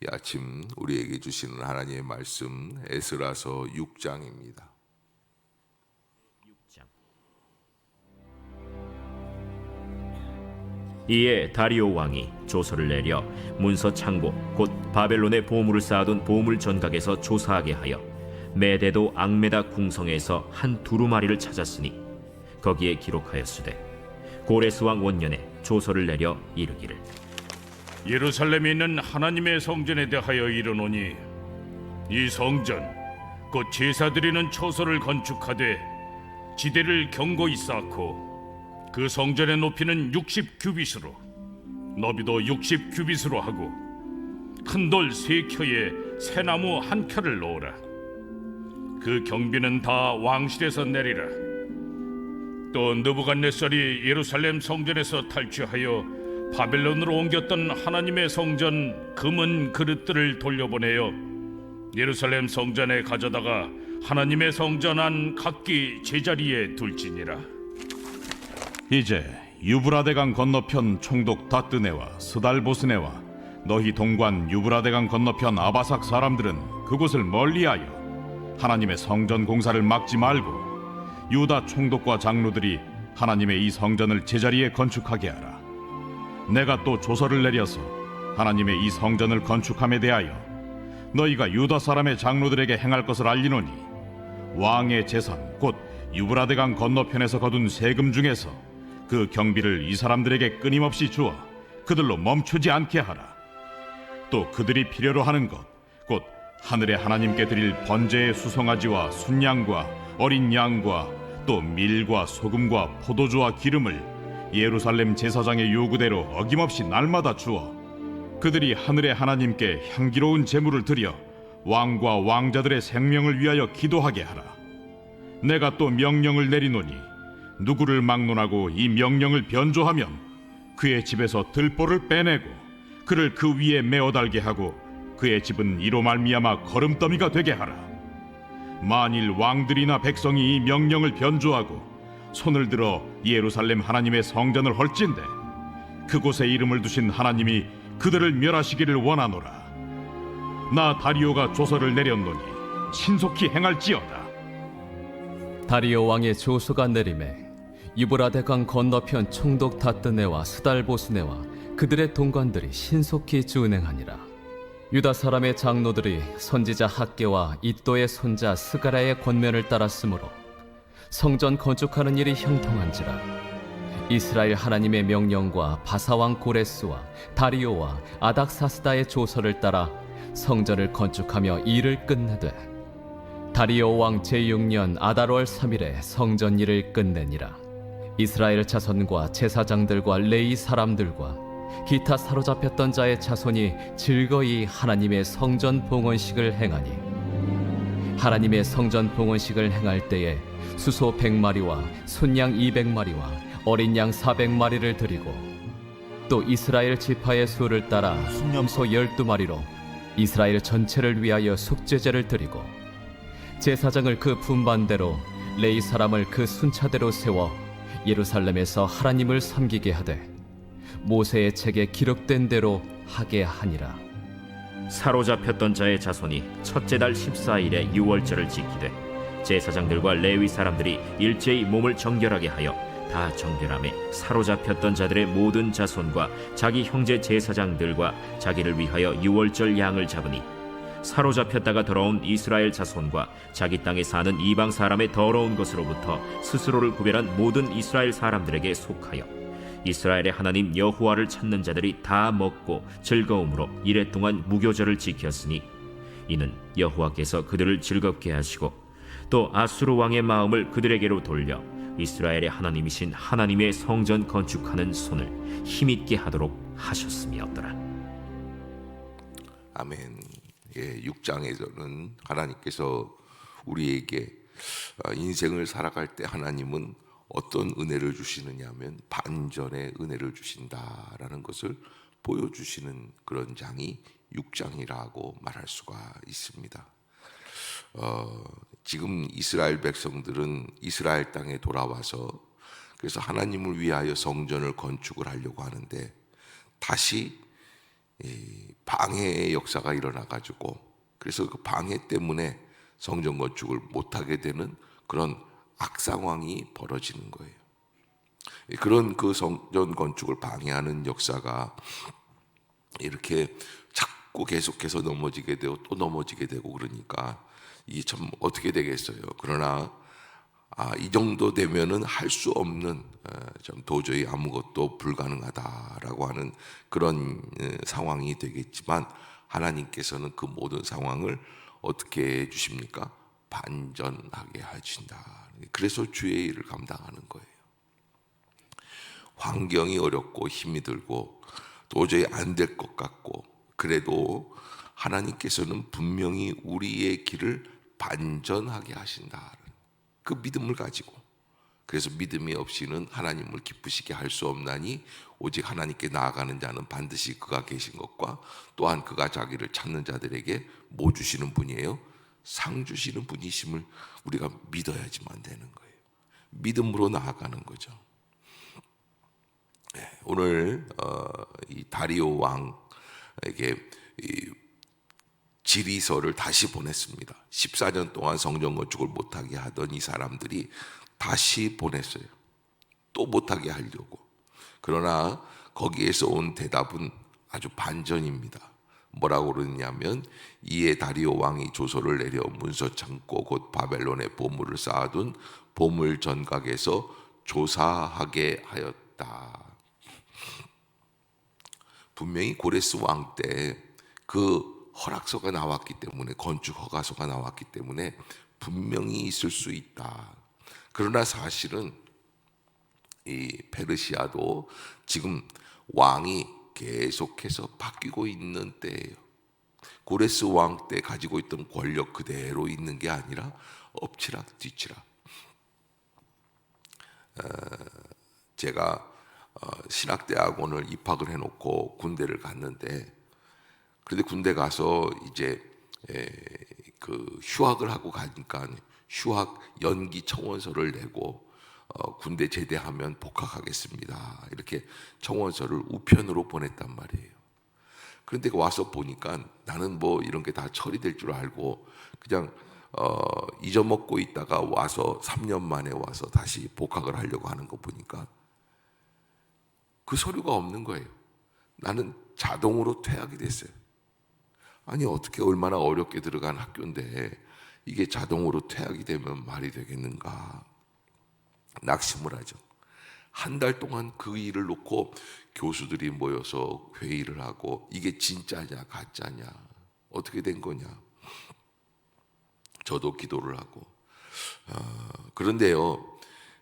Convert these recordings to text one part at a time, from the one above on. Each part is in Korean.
이 아침 우리에게 주시는 하나님의 말씀 에스라서 6장입니다. 이에 다리오 왕이 조서를 내려 문서 창고 곧 바벨론에 보물을 쌓아둔 보물 전각에서 조사하게 하여 메대도 앙메다 궁성에서 한 두루마리를 찾았으니 거기에 기록하였으되 고레스 왕 원년에 조서를 내려 이르기를 예루살렘에 있는 하나님의 성전에 대하여 이르노니 이 성전 곧 제사 드리는 처소를 건축하되 지대를 견고히 쌓고 그 성전의 높이는 60규빗으로 너비도 60규빗으로 하고 큰 돌 3켜에 새나무 1켜를 놓으라. 그 경비는 다 왕실에서 내리라. 또 느부갓네살이 예루살렘 성전에서 탈취하여 바벨론으로 옮겼던 하나님의 성전 금은 그릇들을 돌려보내어 예루살렘 성전에 가져다가 하나님의 성전 안 각기 제자리에 둘지니라. 이제 유브라데강 건너편 총독 다뜨네와 스달보스네와 너희 동관 유브라데강 건너편 아바삭 사람들은 그곳을 멀리하여 하나님의 성전 공사를 막지 말고 유다 총독과 장로들이 하나님의 이 성전을 제자리에 건축하게 하라. 내가 또 조서를 내려서 하나님의 이 성전을 건축함에 대하여 너희가 유다 사람의 장로들에게 행할 것을 알리노니 왕의 재산 곧 유브라데강 건너편에서 거둔 세금 중에서 그 경비를 이 사람들에게 끊임없이 주어 그들로 멈추지 않게 하라. 또 그들이 필요로 하는 것 곧 하늘의 하나님께 드릴 번제의 수송아지와 순양과 어린 양과 또 밀과 소금과 포도주와 기름을 예루살렘 제사장의 요구대로 어김없이 날마다 주어 그들이 하늘의 하나님께 향기로운 제물을 드려 왕과 왕자들의 생명을 위하여 기도하게 하라. 내가 또 명령을 내리노니 누구를 막론하고 이 명령을 변조하면 그의 집에서 들보를 빼내고 그를 그 위에 메어 달게 하고 그의 집은 이로 말미암아 거름더미가 되게 하라. 만일 왕들이나 백성이 이 명령을 변조하고 손을 들어 예루살렘 하나님의 성전을 헐진대 그곳에 이름을 두신 하나님이 그들을 멸하시기를 원하노라. 나 다리오가 조서를 내렸노니 신속히 행할지어다. 다리오 왕의 조서가 내림에 유브라데강 건너편 총독 다뜨네와 스달보스네와 그들의 동관들이 신속히 준행하니라. 유다 사람의 장로들이 선지자 학개와 이도의 손자 스가랴의 권면을 따랐으므로 성전 건축하는 일이 형통한지라. 이스라엘 하나님의 명령과 바사왕 고레스와 다리오와 아닥사스다의 조서를 따라 성전을 건축하며 일을 끝내되 다리오 왕 제6년 아달월 3일에 성전 일을 끝내니라. 이스라엘 자손과 제사장들과 레위 사람들과 기타 사로잡혔던 자의 자손이 즐거이 하나님의 성전 봉헌식을 행하니 하나님의 성전 봉헌식을 행할 때에 수소 100마리와 순양 200마리와 어린 양 400마리를 드리고 또 이스라엘 지파의 수를 따라 순염소 12마리로 이스라엘 전체를 위하여 속죄제를 드리고 제사장을 그 분반대로 레위 사람을 그 순차대로 세워 예루살렘에서 하나님을 섬기게 하되 모세의 책에 기록된 대로 하게 하니라. 사로잡혔던 자의 자손이 첫째 달 14일에 유월절을 지키되 제사장들과 레위 사람들이 일제히 몸을 정결하게 하여 다 정결함에 사로잡혔던 자들의 모든 자손과 자기 형제 제사장들과 자기를 위하여 유월절 양을 잡으니 사로잡혔다가 돌아온 이스라엘 자손과 자기 땅에 사는 이방 사람의 더러운 것으로부터 스스로를 구별한 모든 이스라엘 사람들에게 속하여 이스라엘의 하나님 여호와를 찾는 자들이 다 먹고 즐거움으로 이레 동안 무교절을 지켰으니 이는 여호와께서 그들을 즐겁게 하시고 또 아수르 왕의 마음을 그들에게로 돌려 이스라엘의 하나님이신 하나님의 성전 건축하는 손을 힘있게 하도록 하셨음이었더라. 아멘. 6장에서는 하나님께서 우리에게 인생을 살아갈 때 하나님은 어떤 은혜를 주시느냐 하면 반전의 은혜를 주신다라는 것을 보여주시는 그런 장이 6장이라고 말할 수가 있습니다. 지금 이스라엘 백성들은 이스라엘 땅에 돌아와서 그래서 하나님을 위하여 성전을 건축을 하려고 하는데 다시 이 방해의 역사가 일어나가지고, 그래서 그 방해 때문에 성전 건축을 못하게 되는 그런 악상황이 벌어지는 거예요. 그런 그 성전 건축을 방해하는 역사가 이렇게 자꾸 계속해서 넘어지게 되고 또 넘어지게 되고, 그러니까 이게 참 어떻게 되겠어요. 그러나 이 정도 되면은 할 수 없는, 좀 도저히 아무것도 불가능하다라고 하는 그런 상황이 되겠지만, 하나님께서는 그 모든 상황을 어떻게 해주십니까? 반전하게 하신다. 그래서 주의 일을 감당하는 거예요. 환경이 어렵고 힘이 들고 도저히 안 될 것 같고, 그래도 하나님께서는 분명히 우리의 길을 반전하게 하신다. 그 믿음을 가지고, 그래서 믿음이 없이는 하나님을 기쁘시게 할 수 없나니 오직 하나님께 나아가는 자는 반드시 그가 계신 것과 또한 그가 자기를 찾는 자들에게 뭐 주시는 분이에요? 상 주시는 분이심을 우리가 믿어야지만 되는 거예요. 믿음으로 나아가는 거죠. 오늘 이 다리오 왕에게 이 지리서를 다시 보냈습니다. 14년 동안 성전 건축을 못하게 하던 이 사람들이 다시 보냈어요. 또 못하게 하려고. 그러나 거기에서 온 대답은 아주 반전입니다. 뭐라고 그러냐면, 이에 다리오 왕이 조서를 내려 문서 창고 곧 바벨론에 보물을 쌓아둔 보물 전각에서 조사하게 하였다. 분명히 고레스 왕 때 그 허락서가 나왔기 때문에, 건축 허가서가 나왔기 때문에 분명히 있을 수 있다. 그러나 사실은 이 페르시아도 지금 왕이 계속해서 바뀌고 있는 때예요. 고레스 왕 때 가지고 있던 권력 그대로 있는 게 아니라 엎치락 뒤치락. 제가 신학대학원을 입학을 해놓고 군대를 갔는데, 그런데 군대 가서 이제 그 휴학을 하고 가니까 휴학 연기 청원서를 내고 군대 제대하면 복학하겠습니다, 이렇게 청원서를 우편으로 보냈단 말이에요. 그런데 와서 보니까 나는 뭐 이런 게 다 처리될 줄 알고 그냥 잊어먹고 있다가 와서 3년 만에 와서 다시 복학을 하려고 하는 거 보니까 그 서류가 없는 거예요. 나는 자동으로 퇴학이 됐어요. 아니 어떻게 얼마나 어렵게 들어간 학교인데 이게 자동으로 퇴학이 되면 말이 되겠는가. 낙심을 하죠. 한 달 동안 그 일을 놓고 교수들이 모여서 회의를 하고, 이게 진짜냐 가짜냐 어떻게 된 거냐. 저도 기도를 하고. 그런데요,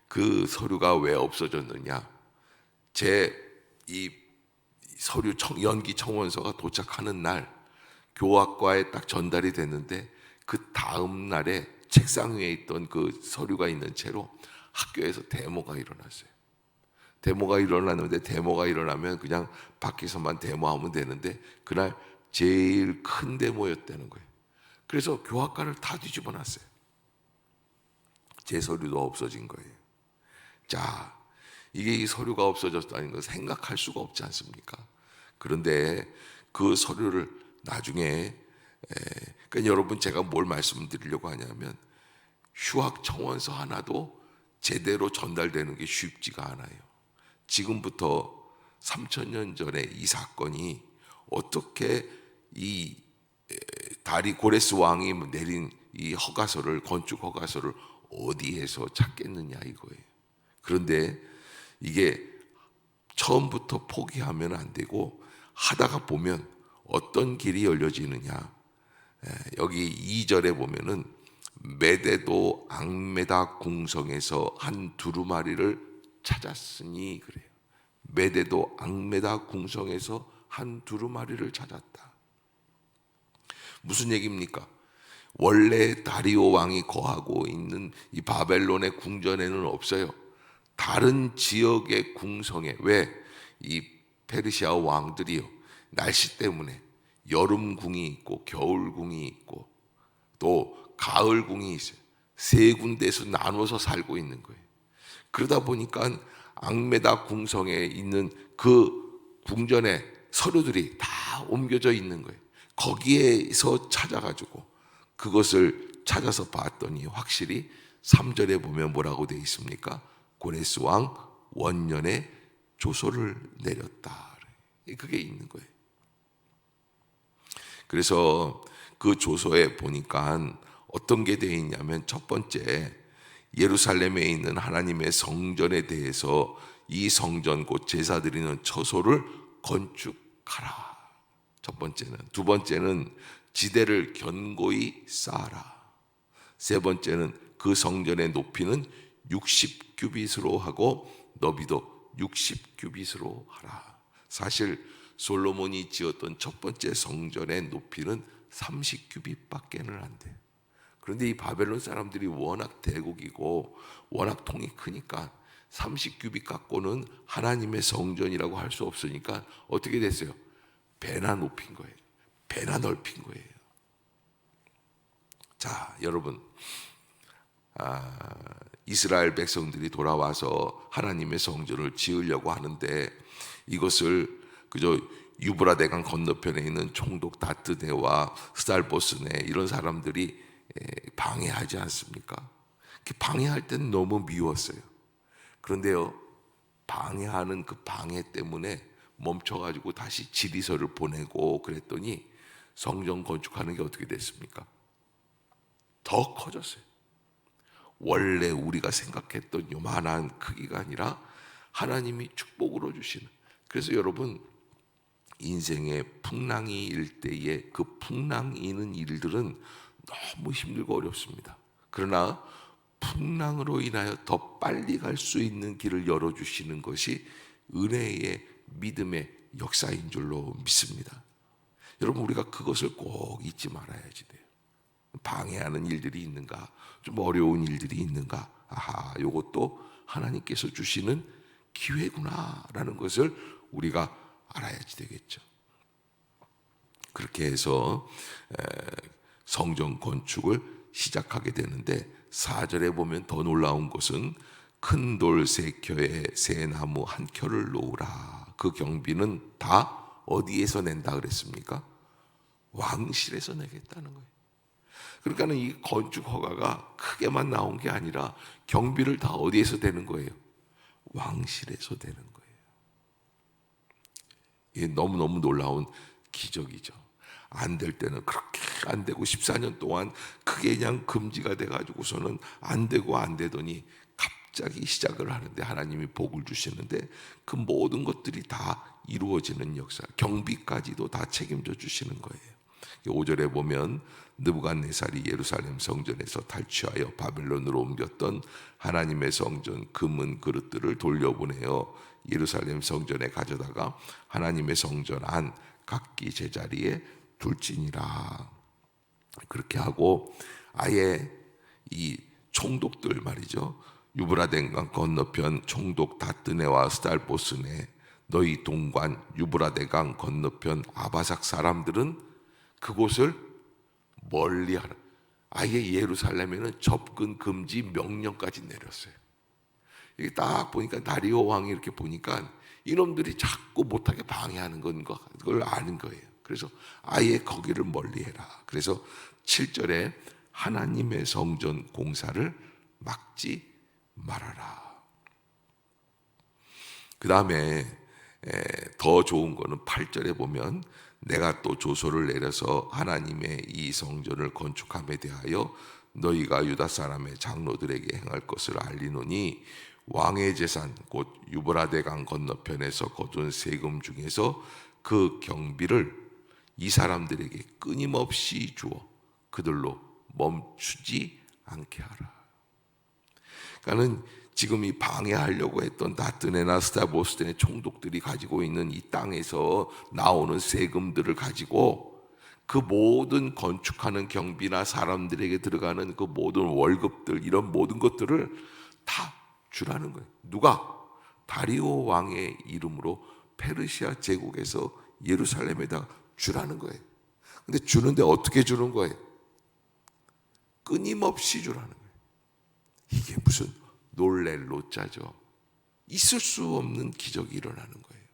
그 서류가 왜 없어졌느냐. 제 이 서류 연기 청원서가 도착하는 날 교학과에 딱 전달이 됐는데, 그 다음 날에 책상 위에 있던 그 서류가 있는 채로 학교에서 데모가 일어났어요. 데모가 일어났는데, 데모가 일어나면 그냥 밖에서만 데모하면 되는데 그날 제일 큰 데모였다는 거예요. 그래서 교학과를 다 뒤집어 놨어요. 제 서류도 없어진 거예요. 자, 이게 이 서류가 없어졌다는 걸 생각할 수가 없지 않습니까? 그런데 그 서류를 나중에 그러니까 여러분, 제가 뭘 말씀드리려고 하냐면, 휴학 청원서 하나도 제대로 전달되는 게 쉽지가 않아요. 지금부터 3000년 전에 이 사건이 어떻게 이 고레스 왕이 내린 이 허가서를, 건축 허가서를 어디에서 찾겠느냐 이거예요. 그런데 이게 처음부터 포기하면 안 되고 하다가 보면 어떤 길이 열려지느냐. 여기 2절에 보면은 메데도 앙메다 궁성에서 한 두루마리를 찾았으니 그래요. 메데도 앙메다 궁성에서 한 두루마리를 찾았다. 무슨 얘기입니까? 원래 다리오 왕이 거하고 있는 이 바벨론의 궁전에는 없어요. 다른 지역의 궁성에, 왜? 이 페르시아 왕들이요, 날씨 때문에 여름궁이 있고 겨울궁이 있고 또 가을궁이 있어요. 세 군데에서 나눠서 살고 있는 거예요. 그러다 보니까 앙메다 궁성에 있는 그 궁전에 서류들이 다 옮겨져 있는 거예요. 거기에서 찾아가지고 그것을 찾아서 봤더니 확실히 3절에 보면 뭐라고 되어 있습니까? 고레스 왕 원년에 조서를 내렸다. 그게 있는 거예요. 그래서 그 조서에 보니까 어떤 게 되어 있냐면 첫 번째, 예루살렘에 있는 하나님의 성전에 대해서 이 성전 곧 제사 드리는 처소를 건축하라. 첫 번째는. 두 번째는 지대를 견고히 쌓아라. 세 번째는 그 성전의 높이는 60규빗으로 하고 너비도 60규빗으로 하라. 사실 솔로몬이 지었던 첫 번째 성전의 높이는 30규빗밖에는 안 돼요. 그런데 이 바벨론 사람들이 워낙 대국이고 워낙 통이 크니까 30규빗 갖고는 하나님의 성전이라고 할 수 없으니까 어떻게 됐어요? 배나 높인 거예요. 배나 넓힌 거예요. 자, 여러분, 이스라엘 백성들이 돌아와서 하나님의 성전을 지으려고 하는데 이것을 그저 유브라데강 건너편에 있는 총독 다트네와 스달보스네 이런 사람들이 방해하지 않습니까? 방해할 때는 너무 미웠어요. 그런데요, 방해하는 그 방해 때문에 멈춰가지고 다시 질의서를 보내고 그랬더니 성전 건축하는 게 어떻게 됐습니까? 더 커졌어요. 원래 우리가 생각했던 요만한 크기가 아니라 하나님이 축복으로 주시는. 그래서 여러분, 인생의 풍랑이 일 때에 그 풍랑이 있는 일들은 너무 힘들고 어렵습니다. 그러나 풍랑으로 인하여 더 빨리 갈 수 있는 길을 열어주시는 것이 은혜의 믿음의 역사인 줄로 믿습니다. 여러분, 우리가 그것을 꼭 잊지 말아야지 돼요. 방해하는 일들이 있는가? 좀 어려운 일들이 있는가? 아하, 이것도 하나님께서 주시는 기회구나라는 것을 우리가 알아야지 되겠죠. 그렇게 해서 성전 건축을 시작하게 되는데 4절에 보면 더 놀라운 것은 큰 돌 3켜에 새 나무 1켜를 놓으라. 그 경비는 다 어디에서 낸다 그랬습니까? 왕실에서 내겠다는 거예요. 그러니까는 이 건축 허가가 크게만 나온 게 아니라 경비를 다 어디에서 되는 거예요? 왕실에서 되는 거예요. 이게 너무너무 놀라운 기적이죠. 안 될 때는 그렇게 안 되고 14년 동안 크게 그냥 금지가 돼가지고서는 안 되고 안 되더니 갑자기 시작을 하는데 하나님이 복을 주시는데 그 모든 것들이 다 이루어지는 역사, 경비까지도 다 책임져 주시는 거예요. 5절에 보면 느부갓네살이 예루살렘 성전에서 탈취하여 바벨론으로 옮겼던 하나님의 성전 금은 그릇들을 돌려보내어 예루살렘 성전에 가져다가 하나님의 성전 안 각기 제자리에 둘지니라. 그렇게 하고 아예 이 총독들 말이죠. 유브라데강 건너편 총독 다뜨네와 스달보스네, 너희 동관 유브라데강 건너편 아바삭 사람들은 그곳을 멀리하라. 아예 예루살렘에는 접근 금지 명령까지 내렸어요. 이게 딱 보니까 다리오 왕이 이렇게 보니까 이놈들이 자꾸 못하게 방해하는 건 그걸 아는 거예요. 그래서 아예 거기를 멀리해라. 그래서 7절에 하나님의 성전 공사를 막지 말아라. 그 다음에 더 좋은 거는 8절에 보면 내가 또 조서를 내려서 하나님의 이 성전을 건축함에 대하여 너희가 유다 사람의 장로들에게 행할 것을 알리노니 왕의 재산 곧 유브라데강 건너편에서 거둔 세금 중에서 그 경비를 이 사람들에게 끊임없이 주어 그들로 멈추지 않게 하라. 그러니까는 지금 이 방해하려고 했던 다뜨네나 스타보스네 총독들이 가지고 있는 이 땅에서 나오는 세금들을 가지고 그 모든 건축하는 경비나 사람들에게 들어가는 그 모든 월급들 이런 모든 것들을 다 주라는 거예요. 누가? 다리오 왕의 이름으로 페르시아 제국에서 예루살렘에다 주라는 거예요. 근데 주는데 어떻게 주는 거예요? 끊임없이 주라는 거예요. 이게 무슨 놀랄 노자죠. 있을 수 없는 기적이 일어나는 거예요.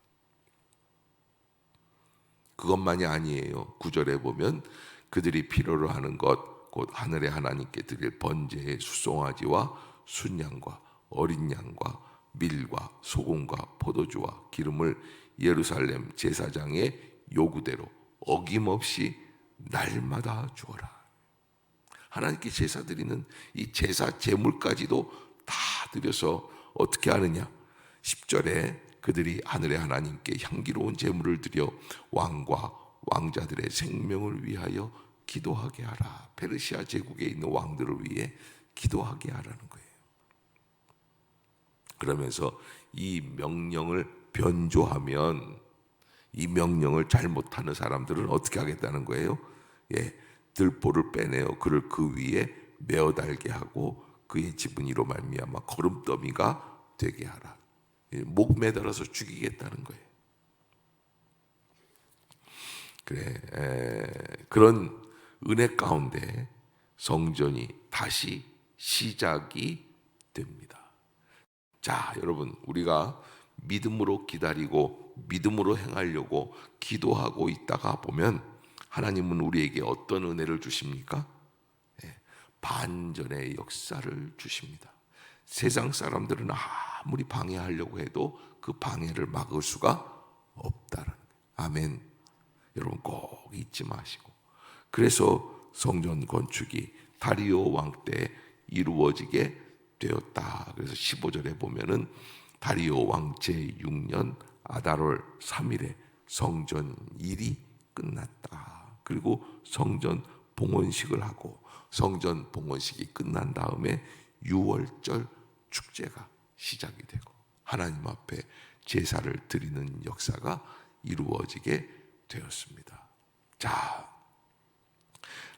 그것만이 아니에요. 9절에 보면 그들이 필요로 하는 것 곧 하늘의 하나님께 드릴 번제의 수송아지와 순양과 어린 양과 밀과 소금과 포도주와 기름을 예루살렘 제사장의 요구대로 어김없이 날마다 주어라. 하나님께 제사 드리는 이 제사 제물까지도 다 드려서 어떻게 하느냐? 10절에 그들이 하늘의 하나님께 향기로운 제물을 드려 왕과 왕자들의 생명을 위하여 기도하게 하라. 페르시아 제국에 있는 왕들을 위해 기도하게 하라는 거예요. 그러면서 이 명령을 변조하면, 이 명령을 잘못하는 사람들은 어떻게 하겠다는 거예요? 들보를 빼내어 그를 그 위에 메어 달게 하고 그의 집은 이로 말미암아 거름더미가 되게 하라. 목 매달아서 죽이겠다는 거예요. 그런 은혜 가운데 성전이 다시 시작이 됩니다. 자, 여러분, 우리가 믿음으로 기다리고 믿음으로 행하려고 기도하고 있다가 보면 하나님은 우리에게 어떤 은혜를 주십니까? 반전의 역사를 주십니다. 세상 사람들은 아무리 방해하려고 해도 그 방해를 막을 수가 없다는 거예요. 아멘. 여러분 꼭 잊지 마시고, 그래서 성전 건축이 다리오 왕 때 이루어지게 되었다. 그래서 15절에 보면은 다리오 왕 제6년 아달월 3일에 성전 일이 끝났다. 그리고 성전 봉헌식을 하고 성전 봉헌식이 끝난 다음에 6월절 축제가 시작이 되고 하나님 앞에 제사를 드리는 역사가 이루어지게 되었습니다. 자,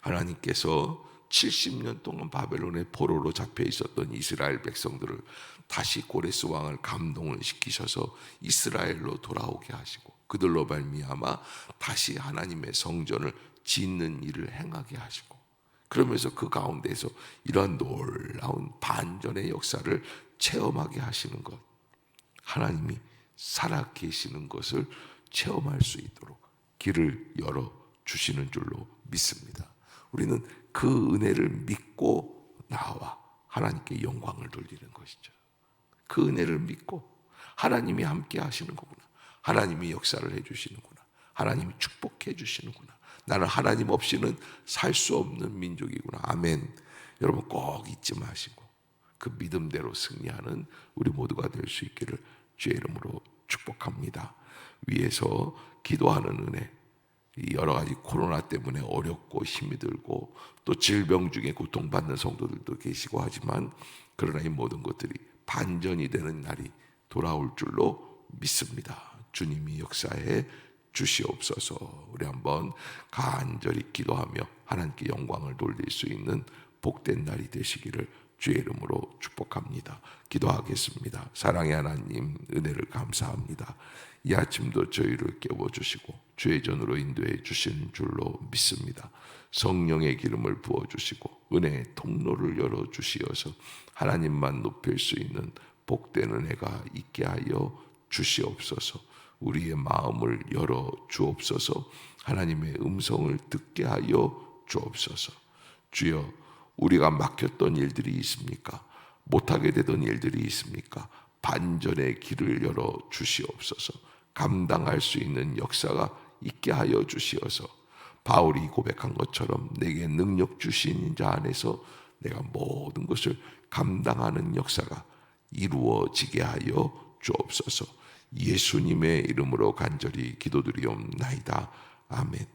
하나님께서 70년 동안 바벨론의 포로로 잡혀 있었던 이스라엘 백성들을 다시 고레스 왕을 감동을 시키셔서 이스라엘로 돌아오게 하시고 그들로 말미암아 다시 하나님의 성전을 짓는 일을 행하게 하시고, 그러면서 그 가운데서 이러한 놀라운 반전의 역사를 체험하게 하시는 것, 하나님이 살아 계시는 것을 체험할 수 있도록 길을 열어 주시는 줄로 믿습니다. 우리는 그 은혜를 믿고 나와 하나님께 영광을 돌리는 것이죠. 그 은혜를 믿고 하나님이 함께 하시는 거구나, 하나님이 역사를 해주시는구나, 하나님이 축복해 주시는구나, 나는 하나님 없이는 살 수 없는 민족이구나. 아멘. 여러분 꼭 잊지 마시고 그 믿음대로 승리하는 우리 모두가 될 수 있기를 주의 이름으로 축복합니다. 위에서 기도하는 은혜, 여러 가지 코로나 때문에 어렵고 힘이 들고 또 질병 중에 고통받는 성도들도 계시고 하지만, 그러나 이 모든 것들이 반전이 되는 날이 돌아올 줄로 믿습니다. 주님이 역사해 주시옵소서. 우리 한번 간절히 기도하며 하나님께 영광을 돌릴 수 있는 복된 날이 되시기를 주의 이름으로 축복합니다. 기도하겠습니다. 사랑의 하나님, 은혜를 감사합니다. 이 아침도 저희를 깨워주시고 주의 전으로 인도해 주시는 줄로 믿습니다. 성령의 기름을 부어주시고 은혜의 통로를 열어주시어서 하나님만 높일 수 있는 복된 은혜가 있게 하여 주시옵소서. 우리의 마음을 열어 주옵소서. 하나님의 음성을 듣게 하여 주옵소서. 주여, 우리가 막혔던 일들이 있습니까? 못하게 되던 일들이 있습니까? 반전의 길을 열어 주시옵소서. 감당할 수 있는 역사가 있게 하여 주시어서 바울이 고백한 것처럼 내게 능력 주신 자 안에서 내가 모든 것을 감당하는 역사가 이루어지게 하여 주옵소서. 예수님의 이름으로 간절히 기도드리옵나이다. 아멘.